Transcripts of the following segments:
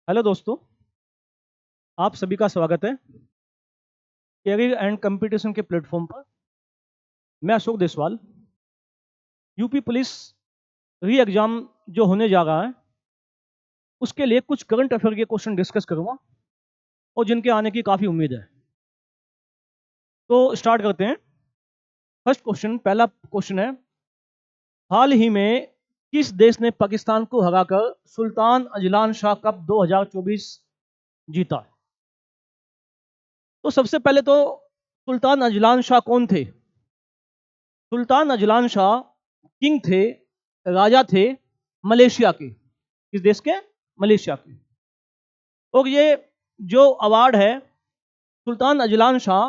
Hello दोस्तों, आप सभी का स्वागत है कैरियर एंड कंपटीशन के प्लेटफॉर्म पर। मैं अशोक देसवाल। यूपी पुलिस री एग्जाम जो होने जा रहा है उसके लिए कुछ करंट अफेयर के क्वेश्चन डिस्कस करूंगा और जिनके आने की काफ़ी उम्मीद है। तो स्टार्ट करते हैं। फर्स्ट क्वेश्चन, पहला क्वेश्चन है, हाल ही में किस देश ने पाकिस्तान को हराकर सुल्तान अजलान शाह कप 2024 जीता? तो सबसे पहले तो सुल्तान अजलान शाह कौन थे? सुल्तान अजलान शाह किंग थे, राजा थे मलेशिया के। किस देश के? मलेशिया के। और ये जो अवार्ड है सुल्तान अजलान शाह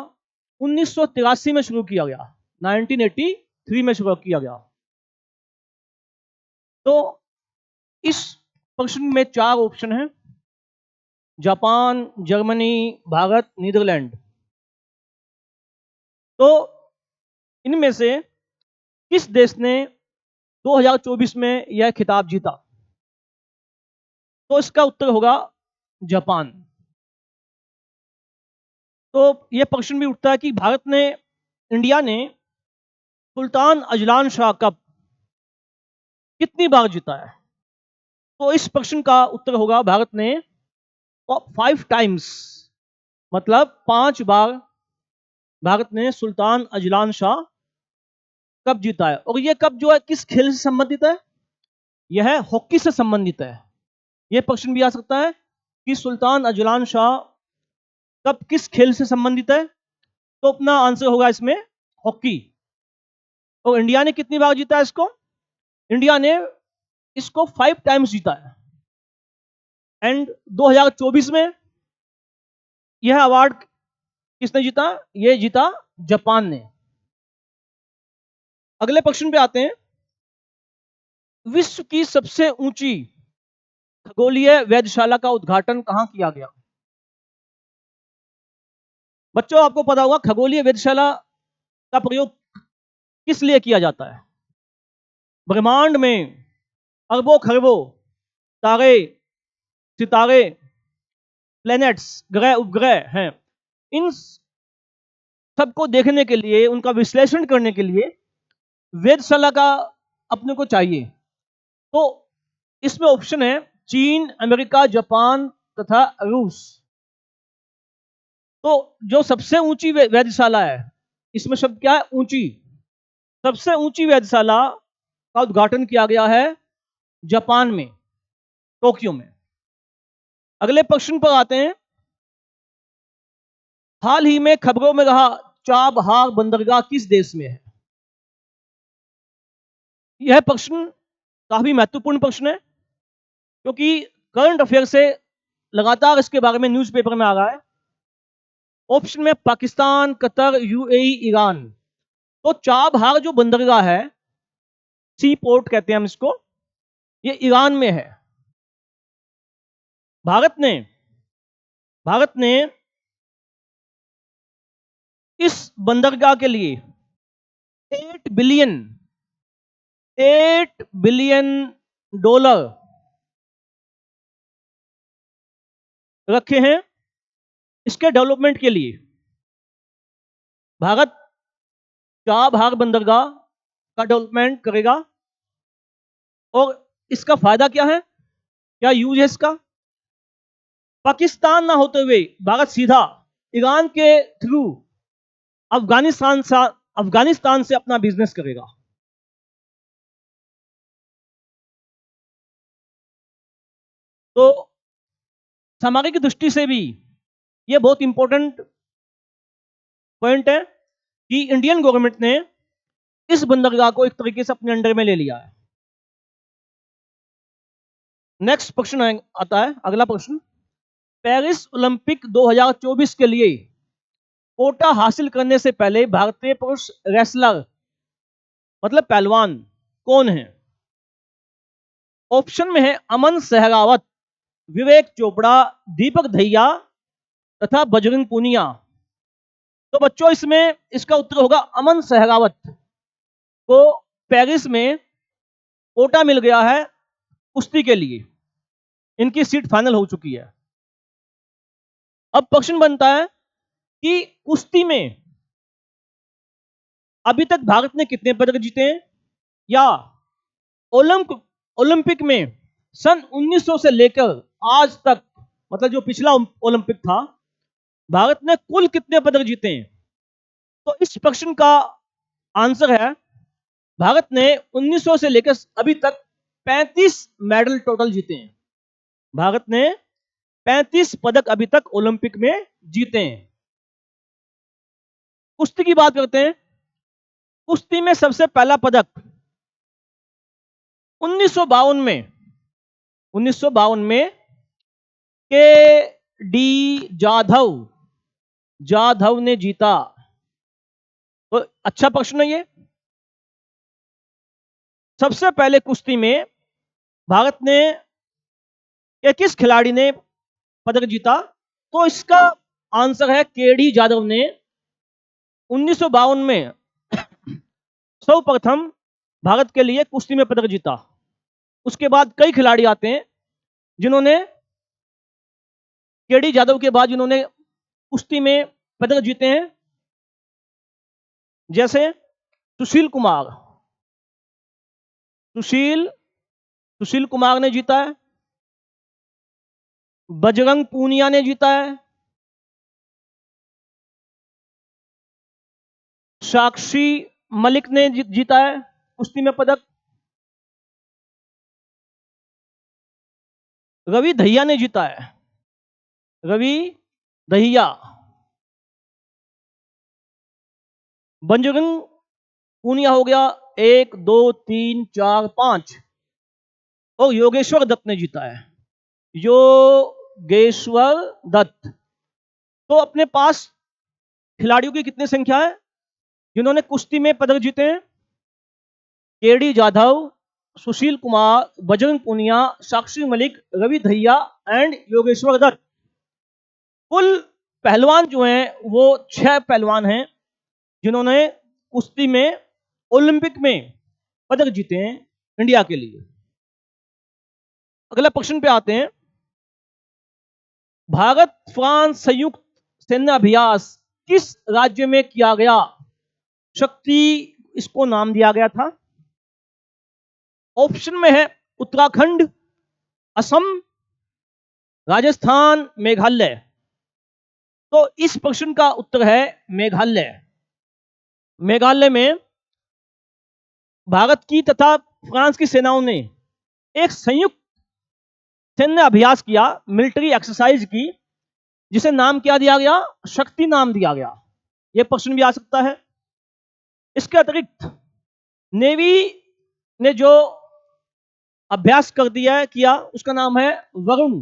1983 में शुरू किया गया, 1983 में शुरू किया गया। तो इस प्रश्न में चार ऑप्शन हैं: जापान, जर्मनी, भारत, नीदरलैंड। तो इनमें से किस देश ने 2024 में यह खिताब जीता? तो इसका उत्तर होगा जापान। तो यह प्रश्न भी उठता है कि इंडिया ने सुल्तान अजलान शाह कप कितनी बार जीता है? तो इस प्रश्न का उत्तर होगा भारत ने 5 टाइम्स, मतलब 5 बार भारत ने सुल्तान अजलान शाह कप जीता है। और यह कप जो है किस खेल से संबंधित है? यह हॉकी से संबंधित है। यह प्रश्न भी आ सकता है कि सुल्तान अजलान शाह कप किस खेल से संबंधित है? तो अपना आंसर होगा इसमें हॉकी। और इंडिया ने कितनी बार जीता है इसको? इंडिया ने इसको 5 टाइम्स जीता है। एंड 2024 में यह अवार्ड किसने जीता? यह जीता जापान ने। अगले प्रश्न पे आते हैं। विश्व की सबसे ऊंची खगोलीय वेधशाला का उद्घाटन कहां किया गया? बच्चों, आपको पता होगा खगोलीय वेधशाला का प्रयोग किस लिए किया जाता है? ब्रह्मांड में अरबों खरबों तारे, सितारे, प्लैनेट्स, ग्रह उपग्रह हैं। इन सबको देखने के लिए, उनका विश्लेषण करने के लिए वेधशाला का अपने को चाहिए। तो इसमें ऑप्शन है चीन, अमेरिका, जापान तथा रूस। तो जो सबसे ऊंची वेधशाला है, इसमें शब्द क्या है? ऊंची। सबसे ऊंची वेधशाला का उद्घाटन किया गया है जापान में, टोक्यो में। अगले प्रश्न पर आते हैं। हाल ही में खबरों में रहा चाबहार बंदरगाह किस देश में है? यह प्रश्न काफी महत्वपूर्ण प्रश्न है क्योंकि करंट अफेयर से लगातार इसके बारे में न्यूज़पेपर में आ रहा है। ऑप्शन में पाकिस्तान, कतर, यूएई, ईरान। तो चाबहार जो बंदरगाह है, सी पोर्ट कहते हैं हम इसको, ये ईरान में है। भारत ने इस बंदरगाह के लिए 8 बिलियन डॉलर रखे हैं इसके डेवलपमेंट के लिए। भारत चाबहार बंदरगाह का डेवलपमेंट करेगा। और इसका फायदा क्या है, क्या यूज है इसका? पाकिस्तान ना होते हुए भारत सीधा ईरान के थ्रू अफगानिस्तान से अपना बिजनेस करेगा। तो सामरिक दृष्टि से भी यह बहुत इंपॉर्टेंट पॉइंट है कि इंडियन गवर्नमेंट ने इस बंदरगाह को एक तरीके से अपने अंडर में ले लिया है। नेक्स्ट प्रश्न आता है, अगला प्रश्न। पेरिस ओलंपिक 2024 के लिए कोटा हासिल करने से पहले भारतीय पुरुष रेसलर, मतलब पहलवान, कौन है? ऑप्शन में है अमन सहरावत, विवेक चोपड़ा, दीपक दहिया तथा बजरंग पूनिया। तो बच्चों, इसमें इसका उत्तर होगा अमन सहरावत को पेरिस में कोटा मिल गया है कुश्ती के लिए। इनकी सीट फाइनल हो चुकी है। अब प्रश्न बनता है कि कुश्ती में अभी तक भारत ने कितने पदक जीते हैं, या ओलंपिक में सन 1900 से लेकर आज तक, मतलब जो पिछला ओलंपिक था, भारत ने कुल कितने पदक जीते हैं। तो इस प्रश्न का आंसर है, भारत ने 1900 से लेकर अभी तक 35 मेडल टोटल जीते हैं। भारत ने 35 पदक अभी तक ओलंपिक में जीते हैं। कुश्ती की बात करते हैं। कुश्ती में सबसे पहला पदक 1952 में के डी जाधव ने जीता। तो अच्छा प्रश्न है ये। सबसे पहले कुश्ती में भारत ने या किस खिलाड़ी ने पदक जीता, तो इसका आंसर है केडी जाधव ने 1952 में सर्वप्रथम भारत के लिए कुश्ती में पदक जीता। उसके बाद कई खिलाड़ी आते हैं जिन्होंने केडी जाधव के बाद जिन्होंने कुश्ती में पदक जीते हैं, जैसे सुशील कुमार ने जीता है, बजरंग पूनिया ने जीता है, साक्षी मलिक ने जीता है कुश्ती में पदक, रवि दहिया ने जीता है, बजरंग पूनिया हो गया 1 2 3 4 5, और योगेश्वर दत्त ने जीता है, योगेश्वर दत्त। तो अपने पास खिलाड़ियों की कितनी संख्या है जिन्होंने कुश्ती में पदक जीते हैं? KD Jadhav, Sushil Kumar, Bajrang Punia, Sakshi Malik, Ravi Dahiya and Yogeshwar Dutt. कुल पहलवान जो हैं वो 6 पहलवान हैं जिन्होंने कुश्ती में ओलंपिक में पदक जीते हैं इंडिया के लिए। अगला प्रश्न पे आते हैं। भारत फ्रांस संयुक्त सैन्य अभ्यास किस राज्य में किया गया? शक्ति इसको नाम दिया गया था। ऑप्शन में है उत्तराखंड, असम, राजस्थान, मेघालय। तो इस प्रश्न का उत्तर है मेघालय। मेघालय में भारत की तथा फ्रांस की सेनाओं ने एक संयुक्त सैन्य अभ्यास किया, मिलिट्री एक्सरसाइज की, जिसे नाम क्या दिया गया? शक्ति नाम दिया गया। यह प्रश्न भी आ सकता है। इसके अतिरिक्त नेवी ने जो अभ्यास कर दिया किया उसका नाम है वरुण।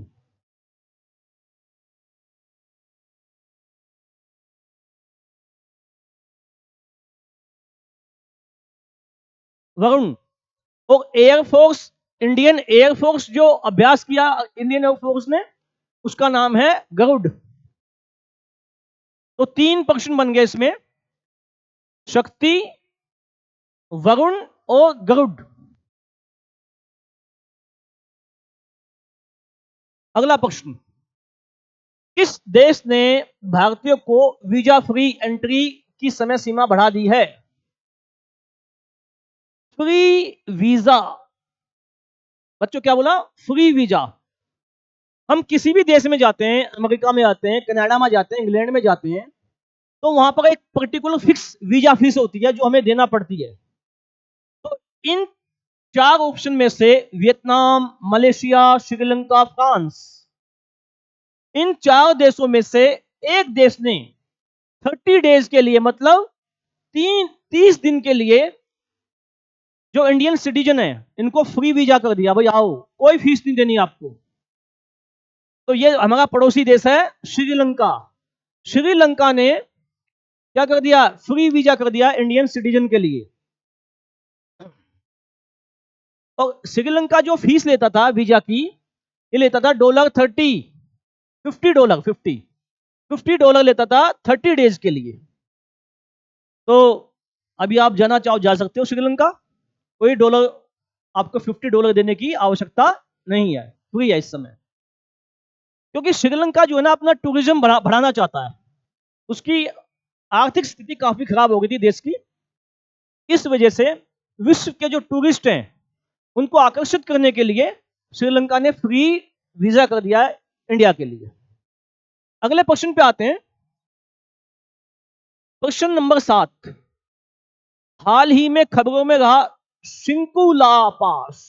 और एयरफोर्स, इंडियन एयरफोर्स जो अभ्यास किया इंडियन एयरफोर्स ने, उसका नाम है गरुड़। तो 3 प्रश्न बन गए इसमें, शक्ति, वरुण और गरुड़। अगला प्रश्न, किस देश ने भारतीयों को वीजा फ्री एंट्री की समय सीमा बढ़ा दी है? फ्री वीजा, बच्चों क्या बोला? Free visa. हम किसी भी देश में जाते हैं, अमेरिका में जाते हैं, कनाडा में जाते हैं, इंग्लैंड में जाते हैं, तो वहां पर एक पर्टिकुलर फिक्स वीजा फीस होती है जो हमें देना पड़ती है। तो इन 4 ऑप्शन में से वियतनाम, मलेशिया, श्रीलंका, फ्रांस, इन 4 देशों में से एक देश ने 30 डेज के लिए, मतलब 30 दिन के लिए, जो इंडियन सिटीजन है इनको फ्री वीजा कर दिया, भाई आओ, कोई फीस नहीं देनी आपको। तो ये हमारा पड़ोसी देश है श्रीलंका। श्रीलंका ने क्या कर दिया? फ्री वीजा कर दिया इंडियन सिटीजन के लिए। और श्रीलंका जो फीस लेता था वीजा की, ये लेता था $50 लेता था 30 डेज के लिए। तो अभी आप जाना चाहो जा सकते हो श्रीलंका, कोई डॉलर आपको $50 देने की आवश्यकता नहीं है, फ्री है इस समय। क्योंकि श्रीलंका जो है ना अपना टूरिज्म बढ़ाना चाहता है, उसकी आर्थिक स्थिति काफी खराब हो गई थी देश की। इस वजह से विश्व के जो टूरिस्ट हैं उनको आकर्षित करने के लिए श्रीलंका ने फ्री वीजा कर दिया है इंडिया के लिए। अगले प्रश्न पे आते हैं, प्रश्न नंबर 7। हाल ही में खबरों में रहा शिंकुला पास।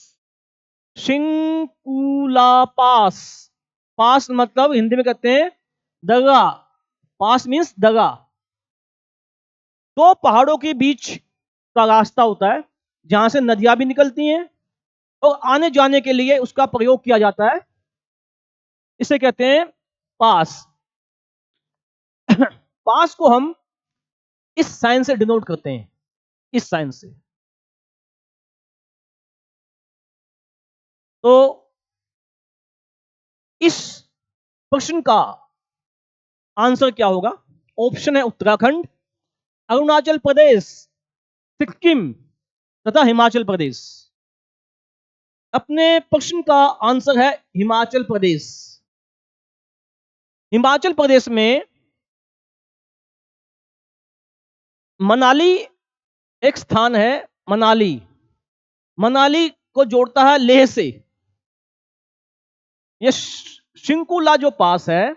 शिंकुला पास, पास मतलब हिंदी में कहते हैं दगा, पास मीन्स दगा। दो पहाड़ों के बीच का रास्ता होता है जहां से नदियां भी निकलती हैं और आने जाने के लिए उसका प्रयोग किया जाता है, इसे कहते हैं पास। पास को हम इस साइन से डिनोट करते हैं, इस साइन से। तो इस प्रश्न का आंसर क्या होगा? ऑप्शन है उत्तराखंड, अरुणाचल प्रदेश, सिक्किम तथा हिमाचल प्रदेश। अपने प्रश्न का आंसर है हिमाचल प्रदेश। हिमाचल प्रदेश में मनाली एक स्थान है, मनाली। मनाली को जोड़ता है लेह से। ये शिंकुला जो पास है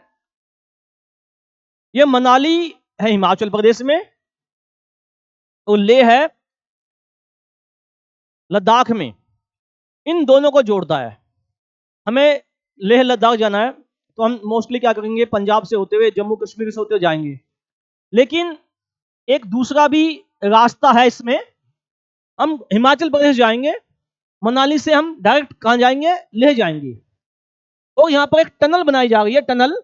ये मनाली है हिमाचल प्रदेश में और लेह है लद्दाख में। इन दोनों को जोड़ता है। हमें लेह लद्दाख जाना है तो हम मोस्टली क्या करेंगे, पंजाब से होते हुए जम्मू कश्मीर से होते हुए जाएंगे। लेकिन एक दूसरा भी रास्ता है इसमें, हम हिमाचल प्रदेश जाएंगे, मनाली से हम डायरेक्ट कहां जाएंगे, लेह जाएंगे। और यहां पर एक टनल बनाई जा रही है, टनल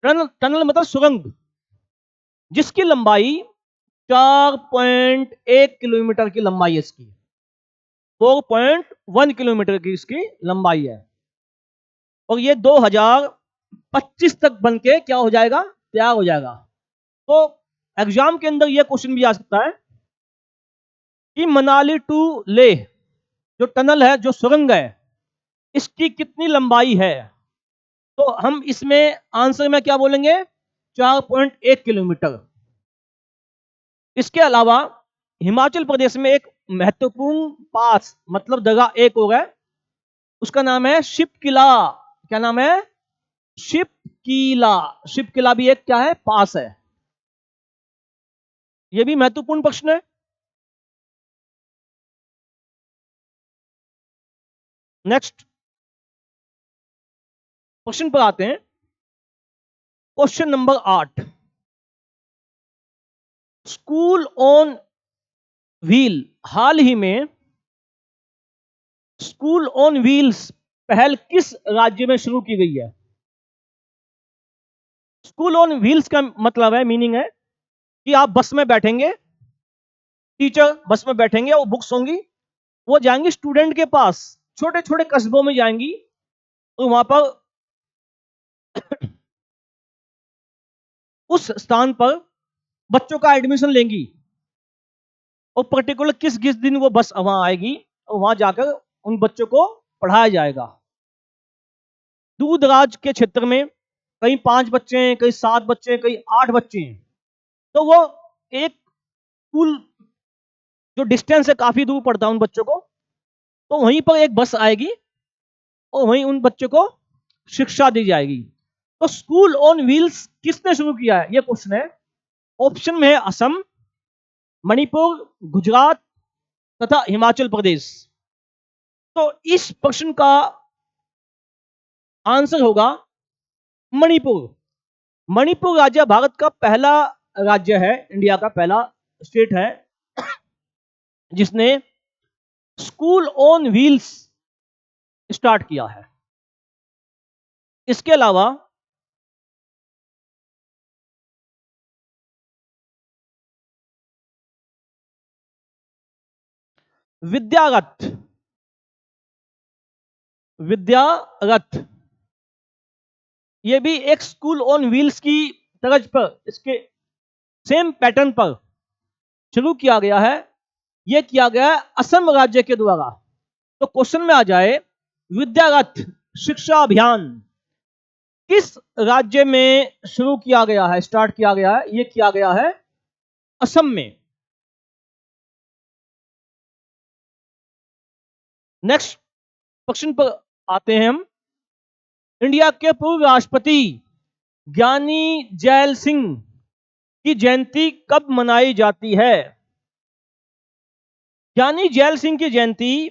टनल टनल मतलब सुरंग, जिसकी लंबाई 4.1 किलोमीटर की लंबाई है इसकी। 4.1 किलोमीटर की इसकी लंबाई है और ये 2025 तक बनके क्या हो जाएगा, तैयार हो जाएगा। तो एग्जाम के अंदर यह क्वेश्चन भी आ सकता है कि मनाली टू लेह जो टनल है, जो सुरंग है, इसकी कितनी लंबाई है। तो हम इसमें आंसर में क्या बोलेंगे, 4.1 किलोमीटर। इसके अलावा हिमाचल प्रदेश में एक महत्वपूर्ण पास मतलब जगह एक हो गया, उसका नाम है शिप किला। क्या नाम है, शिप किला। शिप किला भी एक क्या है, पास है। यह भी महत्वपूर्ण प्रश्न है। नेक्स्ट क्वेश्चन पर आते हैं, question number 8। School on wheel, हाल ही में स्कूल ऑन व्हील्स पहल किस राज्य में शुरू की गई है। स्कूल ऑन व्हील्स का मतलब है, मीनिंग है कि आप बस में बैठेंगे, टीचर बस में बैठेंगे और बुक्स होंगी, वो जाएंगी स्टूडेंट के पास, छोटे छोटे कस्बों में जाएंगी और वहां पर उस स्थान पर बच्चों का एडमिशन लेंगी और पर्टिकुलर किस किस दिन वो बस वहां आएगी और वहां जाकर उन बच्चों को पढ़ाया जाएगा। दूर दराज के क्षेत्र में कहीं 5 बच्चे हैं, कहीं 7 बच्चे हैं, कहीं 8 बच्चे हैं, तो वो एक स्कूल जो डिस्टेंस है काफी दूर पड़ता है उन बच्चों को, तो वहीं पर एक बस आएगी और वहीं उन बच्चों को शिक्षा दी जाएगी। तो स्कूल ऑन व्हील्स किसने शुरू किया है, यह क्वेश्चन है। ऑप्शन में है असम, मणिपुर, गुजरात तथा हिमाचल प्रदेश। तो इस प्रश्न का आंसर होगा मणिपुर। मणिपुर राज्य भारत का पहला राज्य है, इंडिया का पहला स्टेट है जिसने स्कूल ऑन व्हील्स स्टार्ट किया है। इसके अलावा विद्यारथ, विद्यारथ ये भी एक स्कूल ऑन व्हील्स की तर्ज पर, इसके सेम पैटर्न पर शुरू किया गया है। यह किया गया है असम राज्य के द्वारा। तो क्वेश्चन में आ जाए विद्यारथ शिक्षा अभियान, किस राज्य में शुरू किया गया है, स्टार्ट किया गया है? ये किया गया है असम में। नेक्स्ट क्वेश्चन पर आते हैं हम। इंडिया के पूर्व राष्ट्रपति ज्ञानी जैल सिंह की जयंती कब मनाई जाती है? ज्ञानी जैल सिंह की जयंती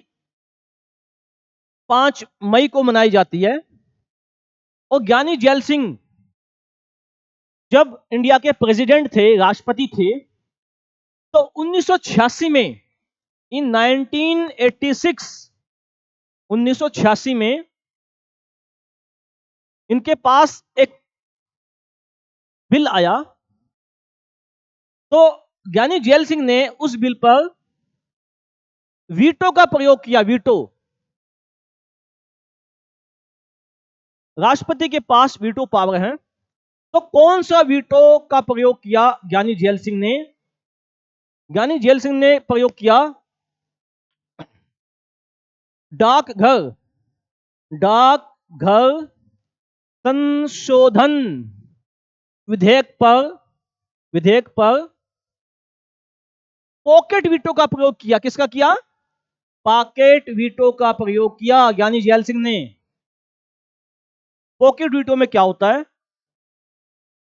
5 मई को मनाई जाती है। और ज्ञानी जैल सिंह जब इंडिया के प्रेसिडेंट थे, राष्ट्रपति थे, तो 1986 में, इन 1986 में इनके पास एक बिल आया। तो ज्ञानी जैल सिंह ने उस बिल पर वीटो का प्रयोग किया। वीटो, राष्ट्रपति के पास वीटो पावर है, तो कौन सा वीटो का प्रयोग किया ज्ञानी जैल सिंह ने? ज्ञानी जैल सिंह ने प्रयोग किया डाकघर संशोधन विधेयक पर पॉकेट वीटो का प्रयोग किया। किसका किया? पॉकेट वीटो का प्रयोग किया ज्ञानी जैल सिंह ने। पॉकेट वीटो में क्या होता है?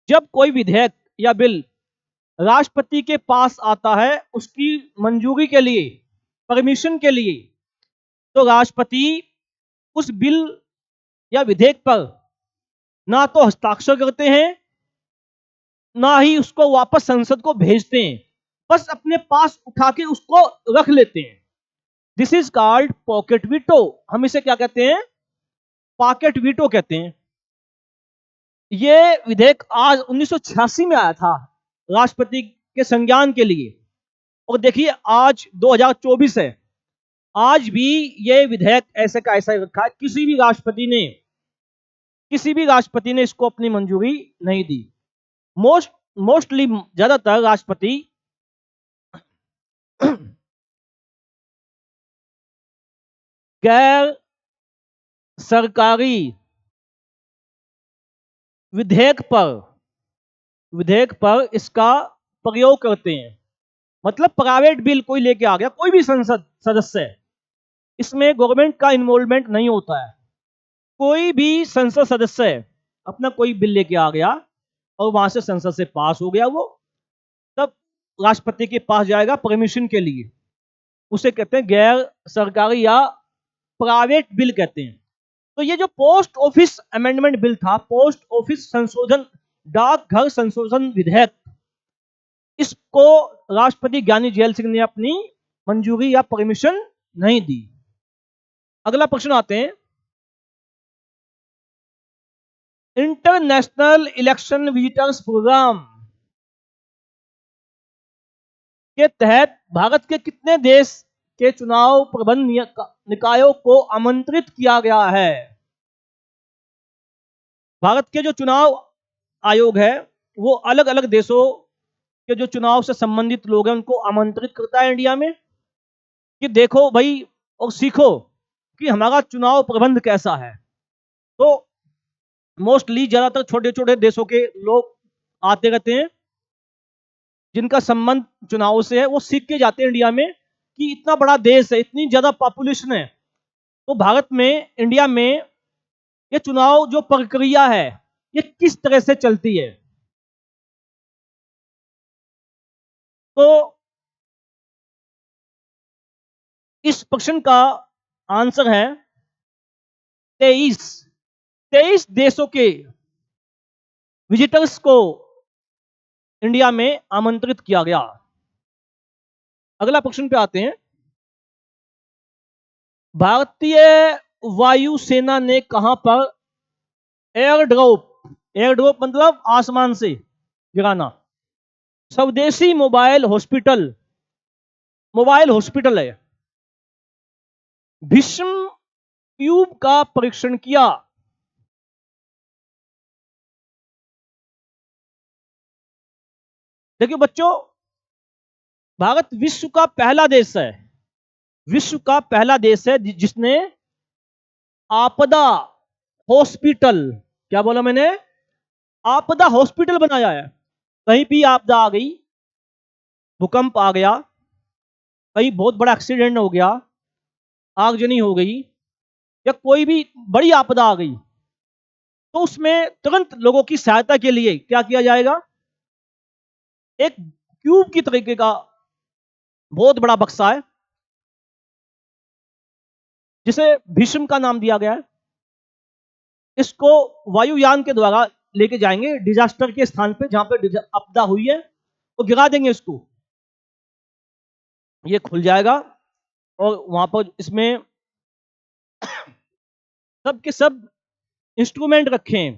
जब कोई विधेयक या बिल राष्ट्रपति के पास आता है उसकी मंजूरी के लिए, परमिशन के लिए, तो राष्ट्रपति उस बिल या विधेयक पर ना तो हस्ताक्षर करते हैं, ना ही उसको वापस संसद को भेजते हैं, बस अपने पास उठा के उसको रख लेते हैं। This is called pocket veto. हम इसे क्या कहते हैं? पॉकेट वीटो कहते हैं। यह विधेयक आज 1986 में आया था राष्ट्रपति के संज्ञान के लिए। और देखिए आज 2024 है, आज भी यह विधेयक ऐसे का ऐसा ही रखा है। किसी भी राष्ट्रपति ने इसको अपनी मंजूरी नहीं दी। मोस्टली ज्यादातर राष्ट्रपति गैर सरकारी विधेयक पर इसका प्रयोग करते हैं। मतलब प्राइवेट बिल कोई लेके आ गया, कोई भी संसद सदस्य, इसमें गवर्नमेंट का इन्वॉल्वमेंट नहीं होता है। कोई भी संसद सदस्य अपना कोई बिल लेके आ गया और वहां से संसद से पास हो गया, वो तब राष्ट्रपति के पास जाएगा परमिशन के लिए। उसे कहते हैं गैर सरकारी या प्राइवेट बिल कहते हैं। तो ये जो पोस्ट ऑफिस अमेंडमेंट बिल था, पोस्ट ऑफिस संशोधन, डाकघर संशोधन विधेयक, इसको राष्ट्रपति ज्ञानी जैल सिंह ने अपनी मंजूरी या परमिशन नहीं दी। अगला प्रश्न आते हैं। इंटरनेशनल इलेक्शन विजिटर्स प्रोग्राम के तहत भारत के कितने देश के चुनाव प्रबंध निकायों को आमंत्रित किया गया है? भारत के जो चुनाव आयोग है वो अलग अलग देशों के जो चुनाव से संबंधित लोग हैं उनको आमंत्रित करता है इंडिया में कि देखो भाई और सीखो कि हमारा चुनाव प्रबंध कैसा है। तो मोस्टली ज्यादातर छोटे छोटे देशों के लोग आते रहते हैं जिनका संबंध चुनाव से है। वो सीख के जाते हैं इंडिया में कि इतना बड़ा देश है, इतनी ज्यादा पॉपुलेशन है, तो भारत में, इंडिया में ये चुनाव जो प्रक्रिया है ये किस तरह से चलती है। तो इस प्रश्न का आंसर है 23 देशों के विजिटर्स को इंडिया में आमंत्रित किया गया। अगला प्रश्न पे आते हैं। भारतीय वायुसेना ने कहां पर एयर ड्रॉप मतलब आसमान से गिराना, स्वदेशी मोबाइल हॉस्पिटल है भीष्म ट्यूब का परीक्षण किया? देखिए बच्चों, भारत विश्व का पहला देश है जिसने आपदा हॉस्पिटल क्या बोला मैंने? आपदा हॉस्पिटल बनाया है। कहीं भी आपदा आ गई, भूकंप आ गया, कहीं बहुत बड़ा एक्सीडेंट हो गया, आगजनी हो गई, या कोई भी बड़ी आपदा आ गई, तो उसमें तुरंत लोगों की सहायता के लिए क्या किया जाएगा? एक क्यूब की तरीके का बहुत बड़ा बक्सा है, जिसे भीष्म का नाम दिया गया है। इसको वायुयान के द्वारा लेके जाएंगे डिजास्टर के स्थान पे, जहां पे आपदा हुई है, तो गिरा देंगे इसको, ये खुल जाएगा, और वहां पर इसमें सब के सब इंस्ट्रूमेंट रखे हैं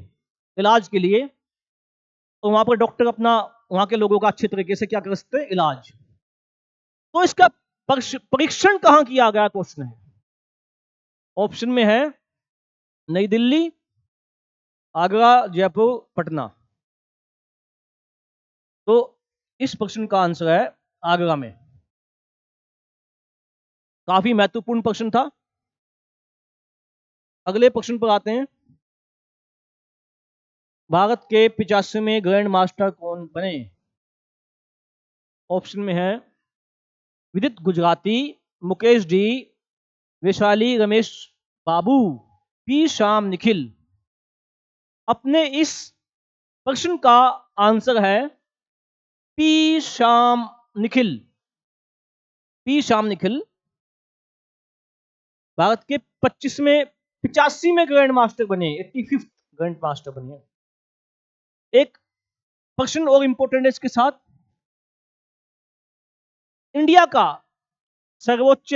इलाज के लिए, तो वहां पर डॉक्टर अपना वहां के लोगों का अच्छे तरीके से क्या कर सकते हैं? इलाज। तो इसका परीक्षण कहां किया गया, क्वेश्चन है। ऑप्शन में है नई दिल्ली, आगरा, जयपुर, पटना। तो इस प्रश्न का आंसर है आगरा में। काफी महत्वपूर्ण प्रश्न था। अगले प्रश्न पर आते हैं। भारत के 85वें ग्रैंड मास्टर कौन बने? ऑप्शन में है विदित गुजराती, मुकेश डी, वैशाली रमेश बाबू, पी श्याम निखिल। अपने इस प्रश्न का आंसर है पी श्याम निखिल। पी श्याम निखिल भारत के 85वें ग्रैंड मास्टर बने, 85th ग्रैंड मास्टर बने। एक प्रश्न और इंपॉर्टेंट है इसके साथ, इंडिया का सर्वोच्च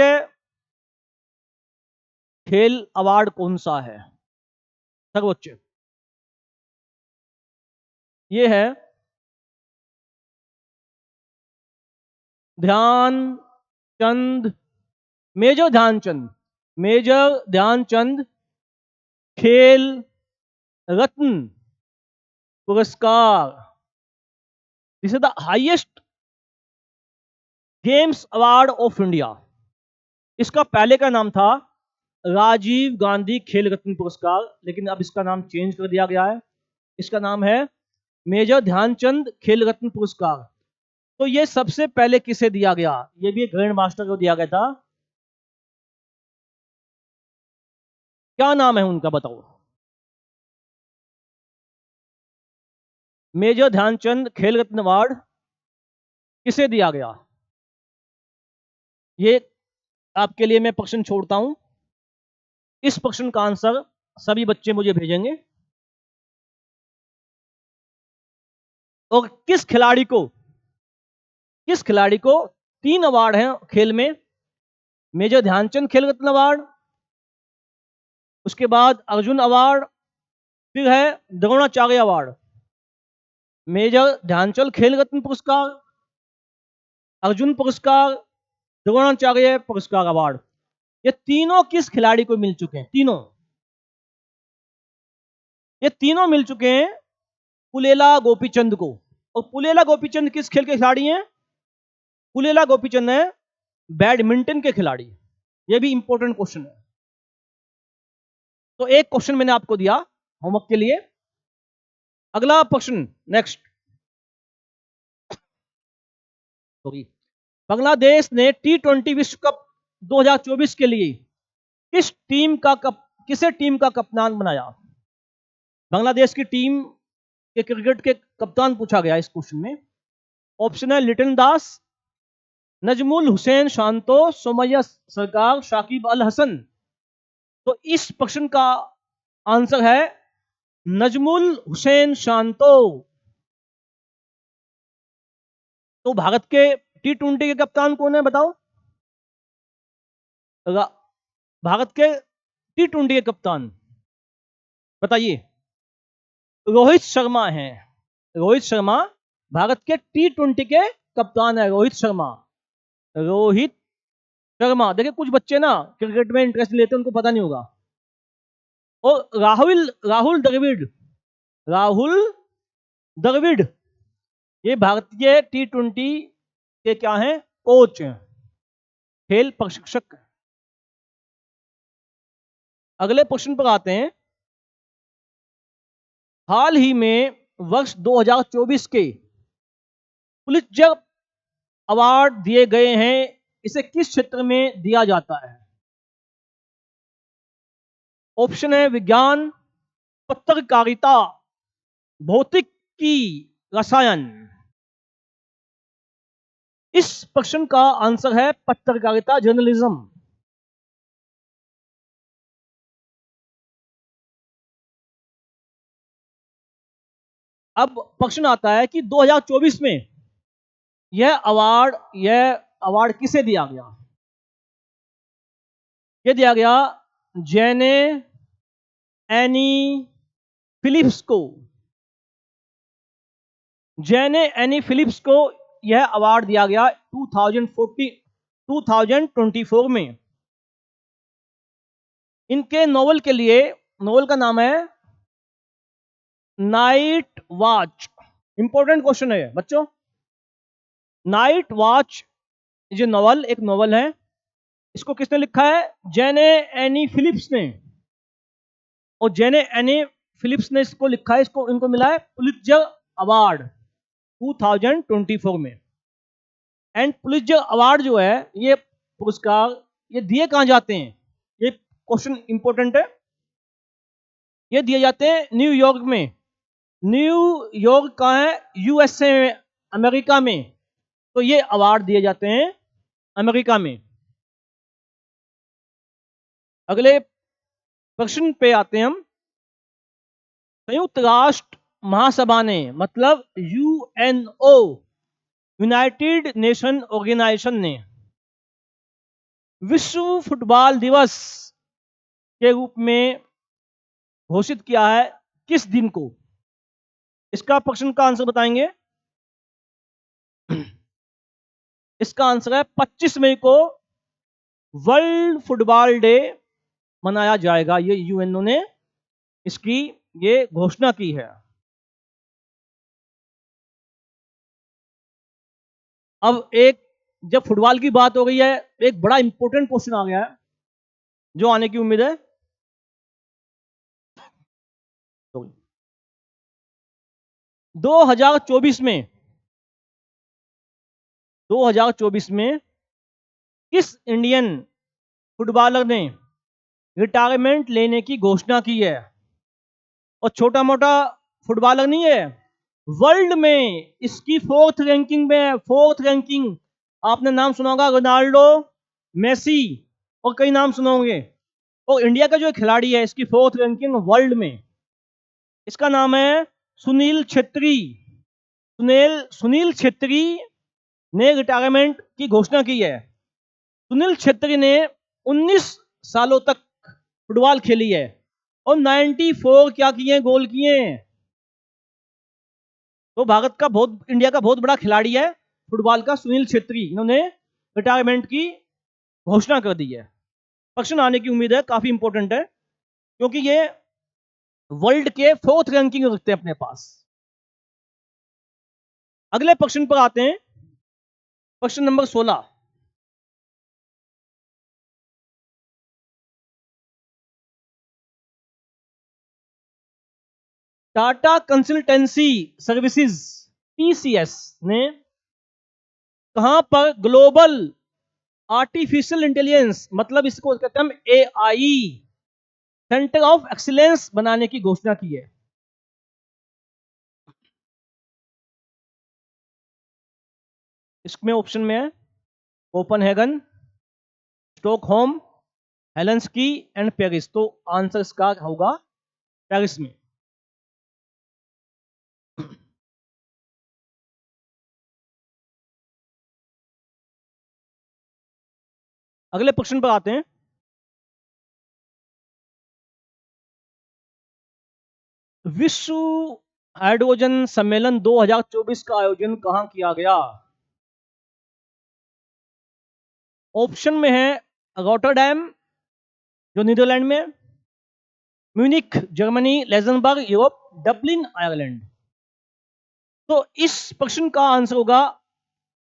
खेल अवार्ड कौन सा है? सर्वोच्च, ये है ध्यानचंद, मेजर ध्यानचंद, मेजर ध्यानचंद खेल रत्न पुरस्कार। This is the highest games award of India. इसका पहले का नाम था राजीव गांधी खेल रत्न पुरस्कार, लेकिन अब इसका नाम चेंज कर दिया गया है। इसका नाम है मेजर ध्यानचंद खेल रत्न पुरस्कार। तो ये सबसे पहले किसे दिया गया? ये भी एक ग्रैंड मास्टर को दिया गया था। क्या नाम है उनका, बताओ? मेजर ध्यानचंद खेल रत्न अवार्ड किसे दिया गया? ये आपके लिए मैं प्रश्न छोड़ता हूं। इस प्रश्न का आंसर सभी बच्चे मुझे भेजेंगे। और किस खिलाड़ी को 3 अवार्ड हैं खेल में? मेजर ध्यानचंद खेल रत्न अवार्ड, उसके बाद अर्जुन अवार्ड, फिर है द्रोणाचार्य अवार्ड। मेजर ध्यानचंद खेल रत्न पुरस्कार, अर्जुन पुरस्कार, द्रोणाचार्य पुरस्कार अवार्ड। ये तीनों किस खिलाड़ी को मिल चुके हैं? ये तीनों मिल चुके हैं पुलेला गोपीचंद को। और पुलेला गोपीचंद किस खेल के खिलाड़ी हैं? पुलेला गोपीचंद है बैडमिंटन के खिलाड़ी। ये भी इंपॉर्टेंट क्वेश्चन है। तो एक क्वेश्चन मैंने आपको दिया होमवर्क के लिए। अगला प्रश्न, नेक्स्ट। सॉरी, बांग्लादेश ने T20 विश्व कप 2024 के लिए किसे टीम का कप्तान बनाया? बांग्लादेश की टीम के क्रिकेट के कप्तान पूछा गया इस क्वेश्चन में। ऑप्शन है लिटन दास, नजमुल हुसैन शांतो, सोमैया सरकार, शाकिब अल हसन। तो इस प्रश्न का आंसर है नजमुल हुसैन शांतो। तो भारत के T20 के कप्तान कौन है, बताओ? भारत के T20 के कप्तान बताइए। रोहित शर्मा हैं। रोहित शर्मा भारत के T20 के कप्तान है। रोहित शर्मा। देखिए, कुछ बच्चे ना क्रिकेट में इंटरेस्ट लेते हैं, उनको पता नहीं होगा। और राहुल द्रविड़ ये भारतीय T20 के क्या हैं? कोच हैं, खेल प्रशिक्षक। अगले प्रश्न पर आते हैं। हाल ही में वर्ष 2024 के पुलित्जर अवार्ड दिए गए हैं, इसे किस क्षेत्र में दिया जाता है? ऑप्शन है विज्ञान, पत्रकारिता, भौतिकी, रसायन। इस प्रश्न का आंसर है पत्रकारिता, जर्नलिज्म। अब प्रश्न आता है कि 2024 में यह अवार्ड किसे दिया गया? यह दिया गया जेने एनी फिलिप्स को। जेने एनी फिलिप्स को यह अवार्ड दिया गया 2024 में। इनके नोवेल के लिए, नोवेल का नाम है नाइट वॉच। इंपॉर्टेंट क्वेश्चन है बच्चों। नाइट वॉच ये नोवेल, एक नोवेल है, इसको किसने लिखा है? जेने एनी फिलिप्स ने। और जेने एनी फिलिप्स ने इसको लिखा है, इनको मिला है पुलित्जर अवार्ड 2024 में। एंड पुलित्जर अवार्ड जो है, ये पुरस्कार ये दिए कहां जाते हैं? ये क्वेश्चन इंपॉर्टेंट है। ये दिए जाते हैं न्यूयॉर्क में। न्यूयॉर्क कहां है? यूएसए में, अमेरिका में। तो ये अवार्ड दिए जाते हैं अमेरिका में। अगले प्रश्न पे आते हैं हम। संयुक्त राष्ट्र महासभा ने, मतलब यूएनओ, यूनाइटेड नेशन ऑर्गेनाइजेशन ने विश्व फुटबॉल दिवस के रूप में घोषित किया है किस दिन को? इसका प्रश्न का आंसर बताएंगे। इसका आंसर है 25 मई को वर्ल्ड फुटबॉल डे मनाया जाएगा। ये यूएनओ ने इसकी ये घोषणा की है। अब एक, जब फुटबॉल की बात हो गई है, एक बड़ा इंपॉर्टेंट क्वेश्चन आ गया है जो आने की उम्मीद है। 2024 में 2024 में किस इंडियन फुटबॉलर ने रिटायरमेंट लेने की घोषणा की है? और छोटा मोटा फुटबॉलर नहीं है, वर्ल्ड में इसकी 4th रैंकिंग में है। 4th ranking. आपने नाम सुना होगा रोनाल्डो, मेसी और कई नाम सुने होंगे। और इंडिया का जो खिलाड़ी है, इसकी 4th रैंकिंग वर्ल्ड में। इसका नाम है सुनील छेत्री। सुनील छेत्री ने रिटायरमेंट की घोषणा की है। सुनील छेत्री ने 19 सालों तक फुटबॉल खेली है और 94 क्या किए, गोल किए हैं। तो इंडिया का बहुत बड़ा खिलाड़ी है फुटबॉल का सुनील छेत्री। इन्होंने रिटायरमेंट की घोषणा कर दी है। प्रश्न आने की उम्मीद है, काफी इंपॉर्टेंट है, क्योंकि ये वर्ल्ड के 4th रैंकिंग रखते हैं अपने पास। अगले प्रश्न पर आते हैं। प्रश्न number 16। Tata consultancy services, TCS, ने कहां पर ग्लोबल आर्टिफिशियल इंटेलिजेंस, मतलब इसको कहते हैं हम एआई, सेंटर ऑफ एक्सीलेंस बनाने की घोषणा की है? इसमें ऑप्शन में है Copenhagen, Stockholm, Helsinki and Paris. तो आंसर इसका होगा पेरिस में। अगले प्रश्न पर आते हैं। विश्व हाइड्रोजन सम्मेलन 2024 का आयोजन कहां किया गया? ऑप्शन में है रॉटरडैम जो नीदरलैंड में, म्यूनिख जर्मनी, लेजनबर्ग यूरोप, डबलिन आयरलैंड। तो इस प्रश्न का आंसर होगा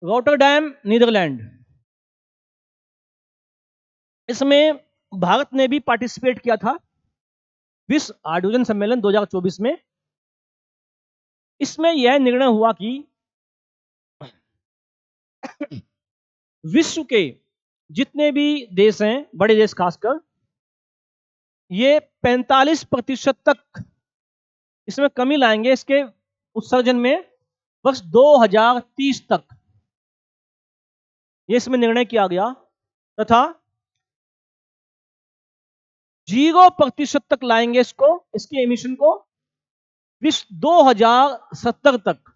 रॉटरडैम, नीदरलैंड। इसमें भारत ने भी पार्टिसिपेट किया था विश्व हाइड्रोजन सम्मेलन 2024 में। इसमें यह निर्णय हुआ कि विश्व के जितने भी देश हैं, बड़े देश खासकर, ये 45% तक इसमें कमी लाएंगे इसके उत्सर्जन में वर्ष 2030 तक। ये इसमें निर्णय किया गया तथा 0% तक लाएंगे इसके एमिशन को विश्व 2070 तक।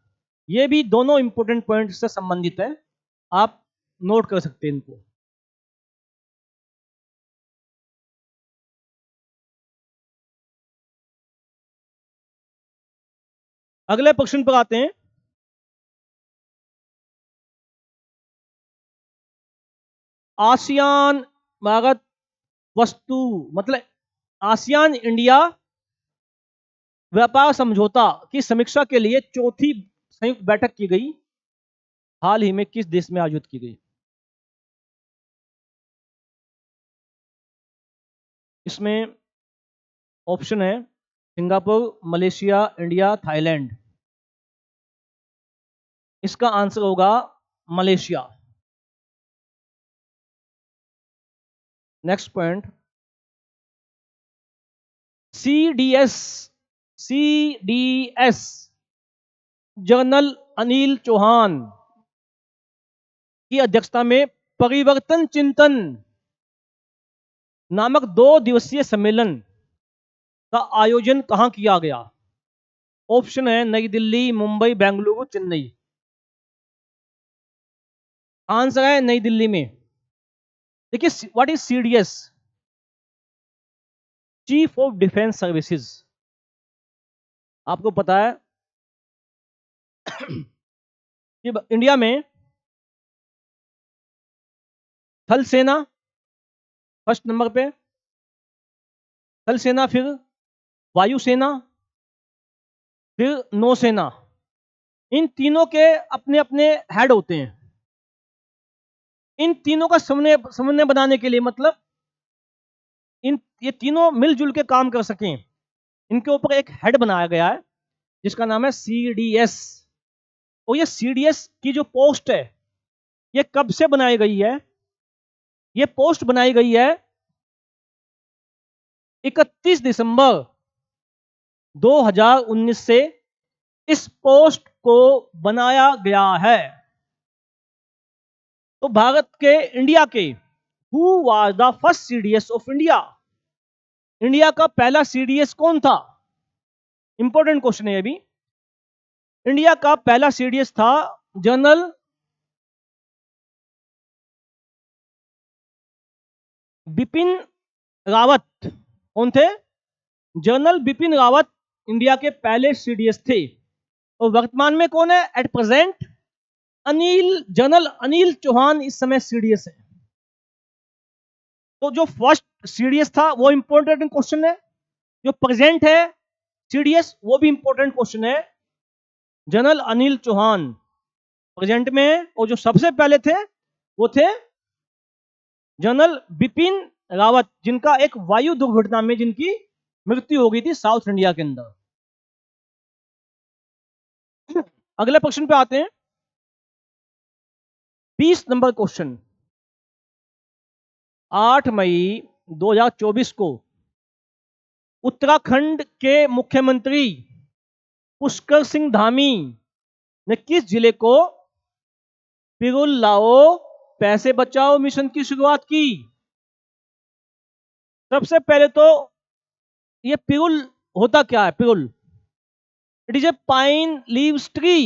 ये भी दोनों इंपॉर्टेंट पॉइंट से संबंधित है, आप नोट कर सकते हैं इनको। अगले प्रश्न पर आते हैं। आसियान भारत वस्तु मतलब आसियान इंडिया व्यापार समझौता की समीक्षा के लिए चौथी संयुक्त बैठक की गई, हाल ही में किस देश में आयोजित की गई? इसमें ऑप्शन है सिंगापुर, मलेशिया, इंडिया, थाईलैंड। इसका आंसर होगा Malaysia. Next point, CDS general Anil Chauhan की अध्यक्षता में परिवर्तन चिंतन नामक 2 दिवसीय सम्मेलन का आयोजन कहां किया गया? ऑप्शन है नई दिल्ली, मुंबई, बेंगलुरु, चेन्नई। आंसर है नई दिल्ली में। देखिए, what is CDS? Chief of defence services. आपको पता है कि इंडिया में थल सेना फर्स्ट नंबर पे, थल सेना, फिर वायुसेना, फिर नौसेना। इन तीनों के अपने अपने हेड होते हैं। इन तीनों का समन्वय बनाने के लिए, मतलब ये तीनों मिलजुल के काम कर सकें, इनके ऊपर एक हेड बनाया गया है जिसका नाम है सीडीएस। और ये सीडीएस की जो पोस्ट है, ये कब से बनाई गई है? ये पोस्ट बनाई गई है 31 दिसंबर 2019 से इस पोस्ट को बनाया गया है। तो भारत के, इंडिया के, who was the first CDS of India? India का पहला सीडीएस कौन था? इंपॉर्टेंट क्वेश्चन है अभी। इंडिया का पहला सीडीएस था जनरल बिपिन रावत। कौन थे? जनरल बिपिन रावत इंडिया के पहले सीडीएस थे। और वर्तमान में कौन है at present? General Anil Chauhan इस समय सीडीएस है। तो जो फर्स्ट सीडीएस था वो इंपॉर्टेंट क्वेश्चन है, जो प्रेजेंट है सीडीएस वो भी इंपॉर्टेंट क्वेश्चन है। जनरल अनिल चौहान प्रेजेंट में है, और जो सबसे पहले थे वो थे जनरल बिपिन रावत, जिनका एक वायु दुर्घटना में जिनकी मृत्यु हो गई थी साउथ इंडिया के अंदर। अगले प्रश्न पे आते हैं। 20 नंबर क्वेश्चन। 8 मई 2024 को उत्तराखंड के मुख्यमंत्री पुष्कर सिंह धामी ने किस जिले को पिरुल लाओ पैसे बचाओ मिशन की शुरुआत की? सबसे पहले तो ये पिरुल होता क्या है? पिरुल, it is a pine leaves tree.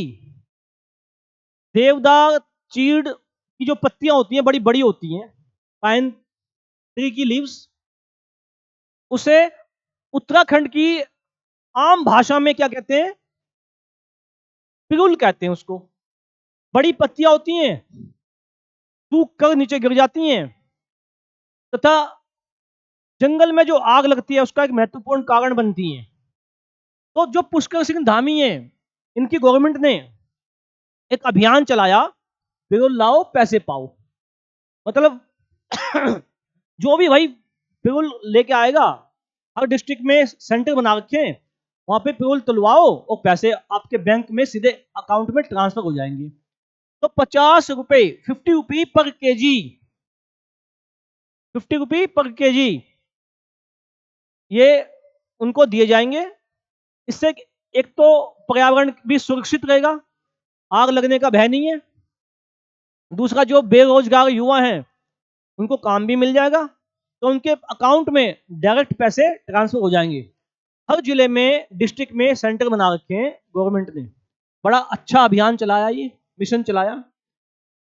देवदार चीड़ की जो पत्तियां होती हैं बड़ी बड़ी होती हैं, पाइन ट्री की लीव्स, उसे उत्तराखंड की आम भाषा में क्या कहते हैं? पिरुल कहते हैं उसको। बड़ी पत्तियां होती हैं, सूख कर नीचे गिर जाती हैं, तथा जंगल में जो आग लगती है उसका एक महत्वपूर्ण कारण बनती हैं। तो जो पुष्कर सिंह धामी है, इनकी गवर्नमेंट ने एक अभियान चलाया, पिरुल लाओ पैसे पाओ। मतलब जो भी भाई पिरुल लेके आएगा, हर डिस्ट्रिक्ट में सेंटर बना रखे हैं, वहां पे पेरोल तुलवाओ और पैसे आपके बैंक में सीधे अकाउंट में ट्रांसफर हो जाएंगे। तो 50 रुपए, 50 रुपी पर केजी, 50 रुपी पर केजी ये उनको दिए जाएंगे। इससे एक तो पर्यावरण भी सुरक्षित रहेगा, आग लगने का भय नहीं है। दूसरा, जो बेरोजगार युवा हैं उनको काम भी मिल जाएगा, तो उनके अकाउंट में डायरेक्ट पैसे ट्रांसफर हो जाएंगे। हर जिले में, डिस्ट्रिक्ट में सेंटर बना रखे हैं गवर्नमेंट ने। बड़ा अच्छा अभियान चलाया, ये मिशन चलाया।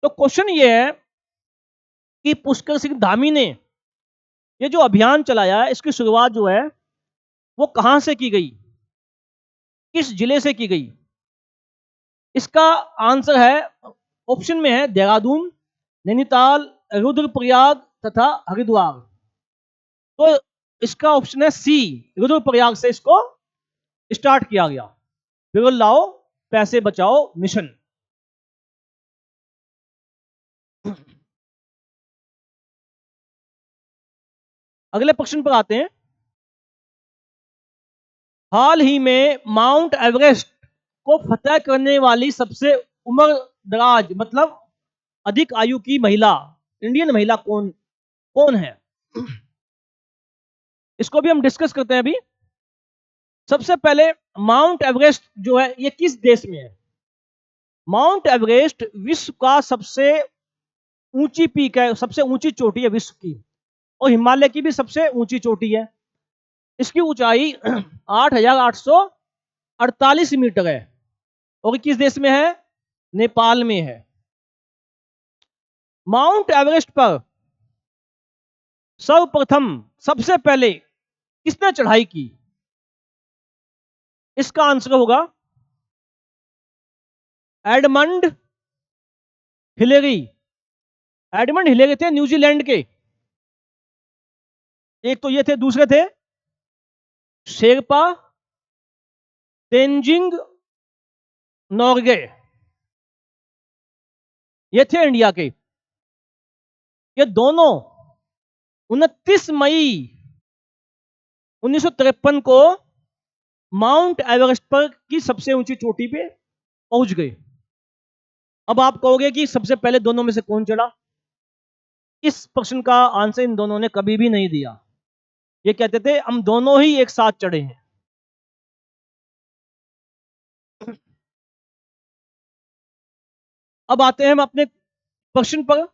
तो क्वेश्चन ये है कि पुष्कर सिंह धामी ने ये जो अभियान चलाया, इसकी शुरुआत जो है वो कहां से की गई, किस जिले से की गई? इसका आंसर है, ऑप्शन में है देहरादून, नैनीताल, रुद्रप्रयाग तथा हरिद्वार। तो इसका ऑप्शन है सी, रुद्रप्रयाग से इसको स्टार्ट किया गया। बिरल लाओ पैसे बचाओ मिशन। अगले प्रश्न पर आते हैं। हाल ही में माउंट एवरेस्ट को फतह करने वाली सबसे उम्र दराज, मतलब अधिक आयु की महिला, इंडियन महिला कौन कौन है? इसको भी हम डिस्कस करते हैं अभी। सबसे पहले, माउंट एवरेस्ट जो है ये किस देश में है? माउंट एवरेस्ट विश्व का सबसे ऊंची पीक है, सबसे ऊंची चोटी है विश्व की, और हिमालय की भी सबसे ऊंची चोटी है। इसकी ऊंचाई 8,848 मीटर है, और किस देश में है? नेपाल में है। माउंट एवरेस्ट पर सर्वप्रथम, सबसे पहले किसने चढ़ाई की? इसका आंसर होगा एडमंड हिलेरी। एडमंड हिलेरी थे न्यूजीलैंड के, एक तो ये थे, दूसरे थे शेरपा तेंजिंग नोर्गे, ये थे इंडिया के। ये दोनों 29 मई 1953 को माउंट एवरेस्ट पर की सबसे ऊंची चोटी पे पहुंच गए। अब आप कहोगे कि सबसे पहले दोनों में से कौन चढ़ा? इस प्रश्न का आंसर इन दोनों ने कभी भी नहीं दिया। ये कहते थे हम दोनों ही एक साथ चढ़े हैं। अब आते हैं हम अपने प्रश्न पर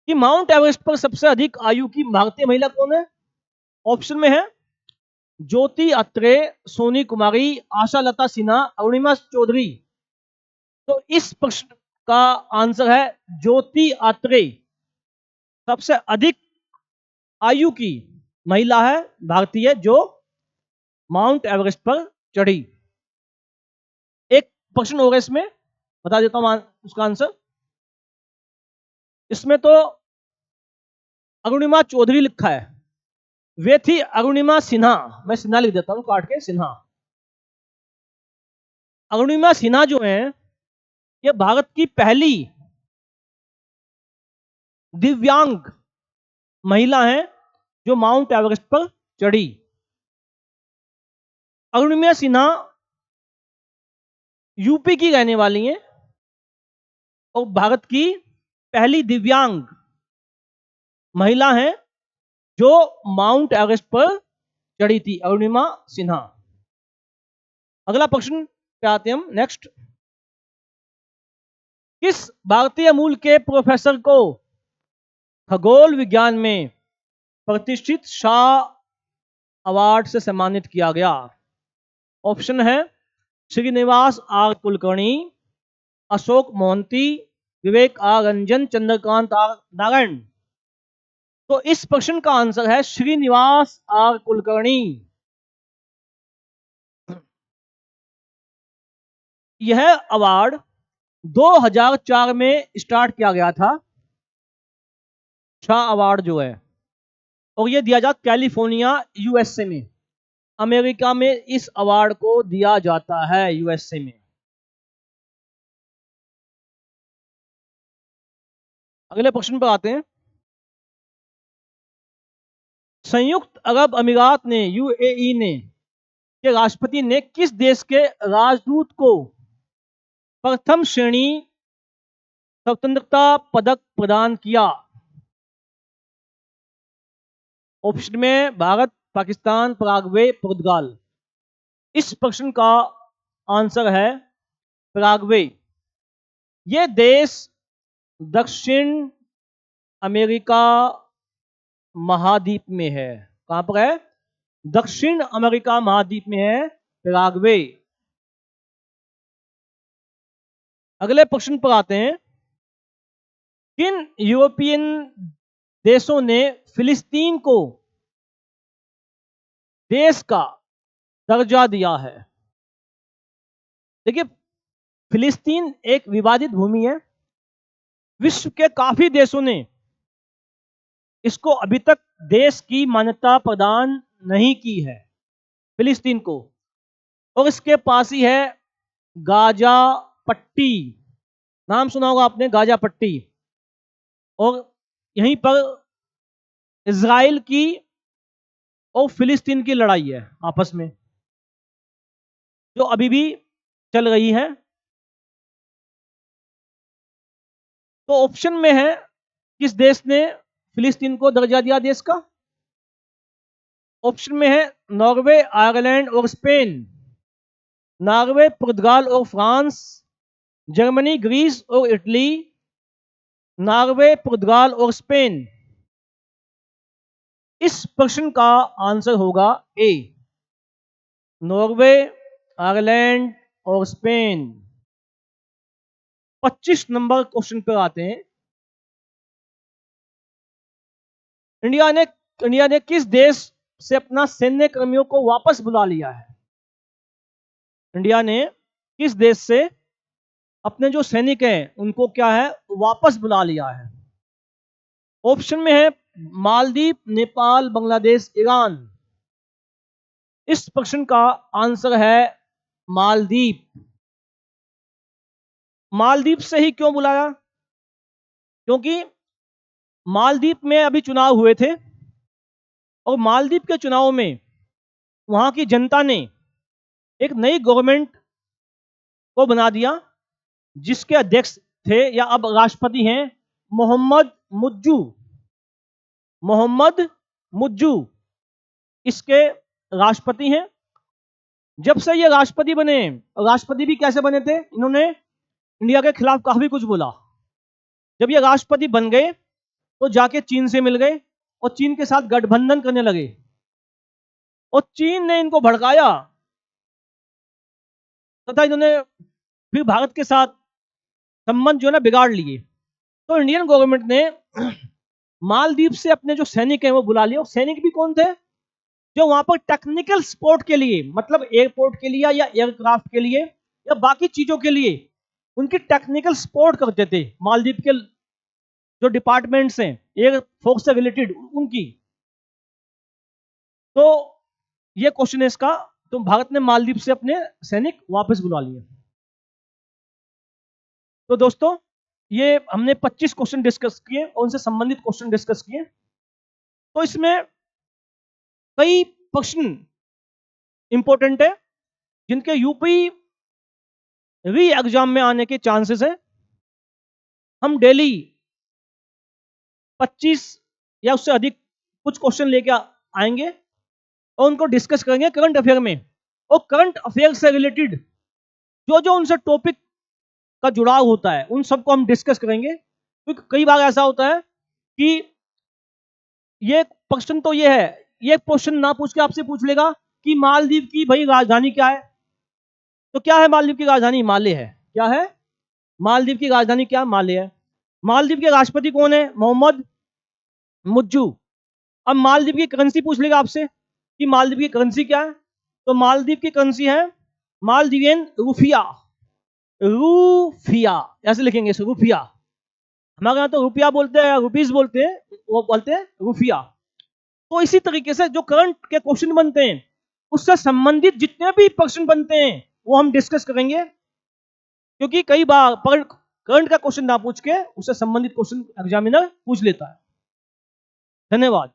कि माउंट एवरेस्ट पर सबसे अधिक आयु की भारतीय महिला कौन है? ऑप्शन में है ज्योति अत्रे, सोनी कुमारी, आशा लता सिन्हा, अरुणिमा चौधरी। तो इस प्रश्न का आंसर है ज्योति अत्रे। सबसे अधिक आयु की महिला है भारतीय जो माउंट एवरेस्ट पर चढ़ी। एक प्रश्न होगा इसमें, बता देता हूं उसका आंसर। इसमें तो अरुणिमा चौधरी लिखा है, वे थी अरुणिमा सिन्हा। मैं सिन्हा लिख देता हूं काट के, सिन्हा। अरुणिमा सिन्हा जो है ये भारत की पहली दिव्यांग महिला है जो माउंट एवरेस्ट पर चढ़ी। अरुणिमा सिन्हा यूपी की रहने वाली हैं और भारत की पहली दिव्यांग महिला हैं जो माउंट एवरेस्ट पर चढ़ी थी, अरुणिमा सिन्हा। अगला प्रश्न पे आते हैं हम, नेक्स्ट। किस भारतीय मूल के प्रोफेसर को खगोल विज्ञान में प्रतिष्ठित शाह अवार्ड से सम्मानित किया गया? ऑप्शन है Srinivas R Kulkarni, Ashok Mohanty, Vivek R Ranjan, Chandrakant R Narayan. तो इस प्रश्न का आंसर है श्रीनिवास आर कुलकर्णी। यह अवार्ड 2004 में स्टार्ट किया गया था, शाह अवार्ड जो है, और यह दिया जाता कैलिफोर्निया यूएसए में, अमेरिका में इस अवार्ड को दिया जाता है, यूएसए में। अगले प्रश्न पर आते हैं। संयुक्त अरब अमीरात ने, यूएई ने के राष्ट्रपति ने किस देश के राजदूत को प्रथम श्रेणी स्वतंत्रता पदक प्रदान किया? ऑप्शन में भारत, पाकिस्तान, पराग्वे, पुर्तगाल। इस प्रश्न का आंसर है पराग्वे। यह देश दक्षिण अमेरिका महाद्वीप में है। कहां पर है? दक्षिण अमेरिका महाद्वीप में है पराग्वे। अगले प्रश्न पर आते हैं। किन यूरोपियन देशों ने फिलिस्तीन को देश का दर्जा दिया है? देखिए, फिलिस्तीन एक विवादित भूमि है। विश्व के काफी देशों ने इसको अभी तक देश की मान्यता प्रदान नहीं की है, फिलिस्तीन को। और इसके पास ही है गाजा पट्टी। नाम सुना होगा आपने, गाजा पट्टी। और यहीं पर इजराइल की और फिलिस्तीन की लड़ाई है आपस में, जो अभी भी चल रही है। तो ऑप्शन में है, किस देश ने फिलिस्तीन को दर्जा दिया देश का? ऑप्शन में है नॉर्वे, आयरलैंड और स्पेन। नॉर्वे, पुर्तगाल और फ्रांस, जर्मनी, ग्रीस और इटली। नॉर्वे, पुर्तगाल और स्पेन। इस प्रश्न का आंसर होगा ए, नॉर्वे, आयरलैंड और स्पेन। 25 नंबर क्वेश्चन पर आते हैं। इंडिया ने किस देश से अपना सैन्य कर्मियों को वापस बुला लिया है? इंडिया ने किस देश से अपने जो सैनिक हैं उनको क्या है, वापस बुला लिया है? ऑप्शन में है मालदीव, नेपाल, बांग्लादेश, ईरान। इस प्रश्न का आंसर है मालदीव। मालदीव से ही क्यों बुलाया? क्योंकि मालदीव में अभी चुनाव हुए थे और मालदीव के चुनाव में वहां की जनता ने एक नई गवर्नमेंट को बना दिया, जिसके अध्यक्ष थे या अब राष्ट्रपति हैं मोहम्मद मुज्जू। मोहम्मद मुज्जू इसके राष्ट्रपति हैं। जब से ये राष्ट्रपति बने, राष्ट्रपति भी कैसे बने थे, इन्होंने इंडिया के खिलाफ काफी कुछ बोला। जब ये राष्ट्रपति बन गए तो जाके चीन से मिल गए और चीन के साथ गठबंधन करने लगे और चीन ने इनको भड़काया तथा इन्होंने फिर भारत के साथ संबंध जो है ना बिगाड़ लिए। तो इंडियन गवर्नमेंट ने मालदीव से अपने जो सैनिक हैं वो बुला लिए। और सैनिक भी कौन थे? जो वहां पर टेक्निकल सपोर्ट के लिए, मतलब एयरपोर्ट के लिए या एयरक्राफ्ट के लिए या बाकी चीजों के लिए उनकी टेक्निकल सपोर्ट करते थे। मालदीव के जो डिपार्टमेंट्स हैं एयर फोर्स से रिलेटेड उनकी। तो ये क्वेश्चन है इसका। तो भारत ने मालदीव से अपने सैनिक वापस बुला लिए। तो दोस्तों, ये हमने 25 क्वेश्चन डिस्कस किए और उनसे संबंधित क्वेश्चन डिस्कस किए। तो इसमें कई प्रश्न इंपॉर्टेंट है जिनके यूपी री एग्जाम में आने के चांसेस हैं। हम डेली 25 या उससे अधिक कुछ क्वेश्चन लेके आएंगे और उनको डिस्कस करेंगे करंट अफेयर में। और करंट अफेयर से रिलेटेड जो जो उनसे टॉपिक का जुड़ाव होता है उन सबको हम डिस्कस करेंगे। क्योंकि कई बार ऐसा होता है कि ये प्रश्न तो ये है, ये क्वेश्चन ना पूछ के आपसे पूछ लेगा कि मालदीव की भाई राजधानी क्या है। तो क्या है मालदीव की राजधानी? माले है। क्या है? मालदीव की राजधानी क्या? माले है। मालदीव के राष्ट्रपति कौन है? मोहम्मद मुज्जू। अब मालदीव की करेंसी पूछ लेगा आपसे कि मालदीव की करेंसी क्या है। तो मालदीव की करेंसी है मालदीवियन रुफिया। रूफिया ऐसे लिखेंगे इसको, रुफिया। हमारे यहाँ तो रुपया बोलते हैं, रुपीस बोलते हैं, वो बोलते हैं रुफिया। तो इसी तरीके से जो करंट के क्वेश्चन बनते हैं उससे संबंधित जितने भी प्रश्न बनते हैं वो हम डिस्कस करेंगे। क्योंकि कई बार करंट का क्वेश्चन ना पूछ के उससे संबंधित क्वेश्चन एग्जामिनर पूछ लेता है। धन्यवाद।